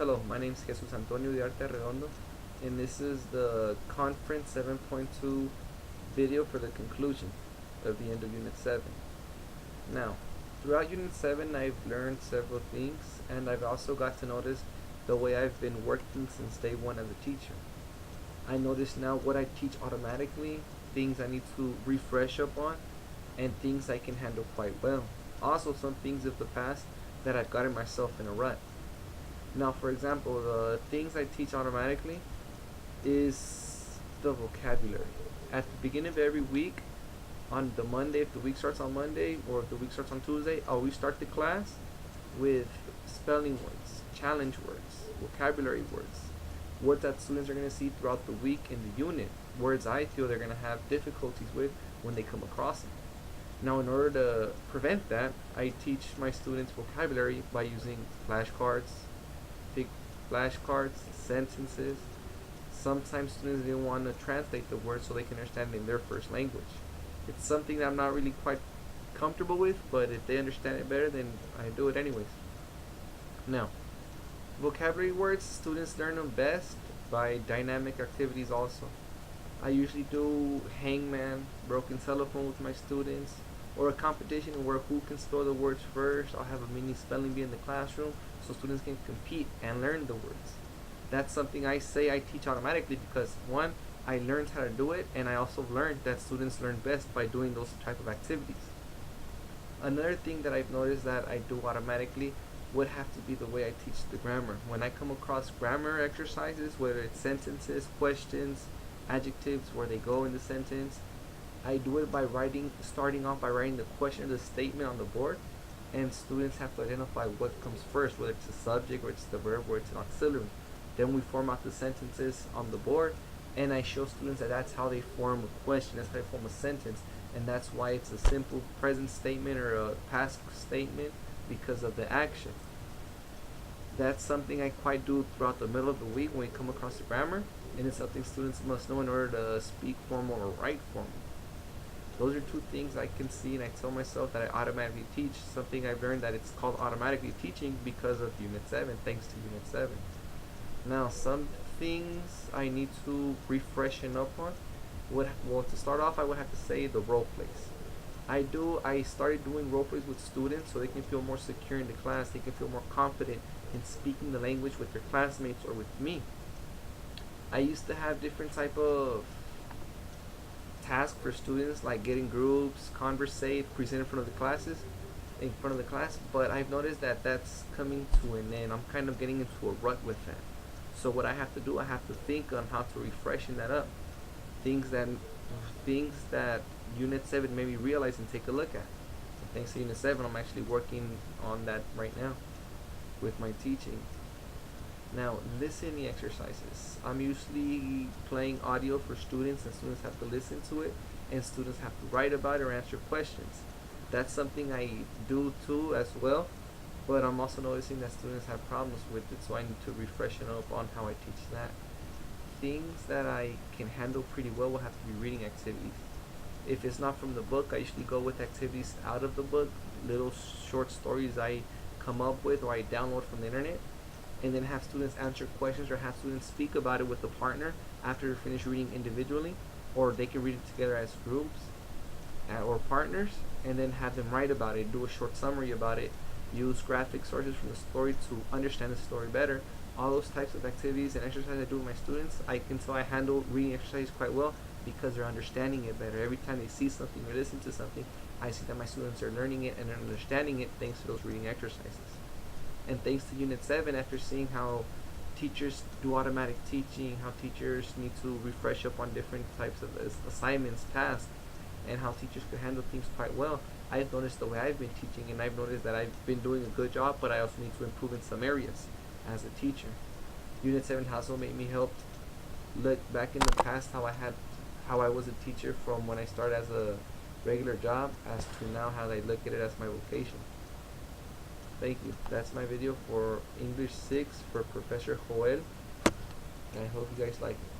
Hello, my name is Jesus Antonio Uriarte Redondo, and this is the Conference 7.2 video for the conclusion of the end of Unit 7. Now, throughout Unit 7, I've learned several things, and I've also got to notice the way I've been working since day one as a teacher. I notice now what I teach automatically, things I need to refresh up on, and things I can handle quite well. Also, some things of the past that I've gotten myself in a rut. Now, for example, the things I teach automatically is the vocabulary. At the beginning of every week, on the Monday, if the week starts on Monday or if the week starts on Tuesday, I always start the class with spelling words, challenge words, vocabulary words that students are going to see throughout the week in the unit, words I feel they're going to have difficulties with when they come across them. Now, in order to prevent that, I teach my students vocabulary by using flashcards, big flashcards, sentences. Sometimes students didn't want to translate the words so they can understand it in their first language. It's something that I'm not really quite comfortable with, but if they understand it better, then I do it anyways. Now, vocabulary words, students learn them best by dynamic activities also. I usually do hangman, broken telephone with my students, or a competition where who can spell the words first. I'll have a mini spelling bee in the classroom so students can compete and learn the words. That's something I say I teach automatically because one, I learned how to do it, and I also learned that students learn best by doing those type of activities. Another thing that I've noticed that I do automatically would have to be the way I teach the grammar. When I come across grammar exercises, whether it's sentences, questions, adjectives, where they go in the sentence, I do it by starting off by writing the question or the statement on the board, and students have to identify what comes first, whether it's the subject or it's the verb or it's an auxiliary. Then we form out the sentences on the board, and I show students that that's how they form a question, that's how they form a sentence, and that's why it's a simple present statement or a past statement because of the action. That's something I quite do throughout the middle of the week when we come across the grammar, and it's something students must know in order to speak formal or write formal. Those are two things I can see, and I tell myself that I automatically teach. Something I've learned that it's called automatically teaching because of Unit 7, thanks to Unit 7. Now, some things I need to refreshen up on. Well, to start off, I would have to say the role plays. I started doing role plays with students so they can feel more secure in the class. They can feel more confident in speaking the language with their classmates or with me. I used to have different type of tasks for students, like getting groups, conversate, present in front of the class, but I've noticed that that's coming to an end. I'm kind of getting into a rut with that. So what I have to do, I have to think on how to refreshen that up. Things that Unit 7 made me realize and take a look at. So thanks to Unit 7, I'm actually working on that right now with my teaching. Now, listening exercises. I'm usually playing audio for students, and students have to listen to it, and students have to write about it or answer questions. That's something I do too as well, but I'm also noticing that students have problems with it, so I need to refreshen up on how I teach that. Things that I can handle pretty well will have to be reading activities. If it's not from the book, I usually go with activities out of the book, little short stories I come up with or I download from the internet, and then have students answer questions or have students speak about it with a partner after they finish reading individually, or they can read it together as groups or partners, and then have them write about it, do a short summary about it, use graphic sources from the story to understand the story better. All those types of activities and exercises I do with my students, I can tell I handle reading exercises quite well because they're understanding it better. Every time they see something or listen to something, I see that my students are learning it and understanding it thanks to those reading exercises. And thanks to Unit 7, after seeing how teachers do automatic teaching, how teachers need to refresh up on different types of assignments, tasks, and how teachers could handle things quite well, I've noticed the way I've been teaching, and I've noticed that I've been doing a good job, but I also need to improve in some areas as a teacher. Unit 7 also made me help look back in the past how I was a teacher from when I started as a regular job as to now how I look at it as my vocation. Thank you. That's my video for English 6 for Professor Joel. And I hope you guys like it.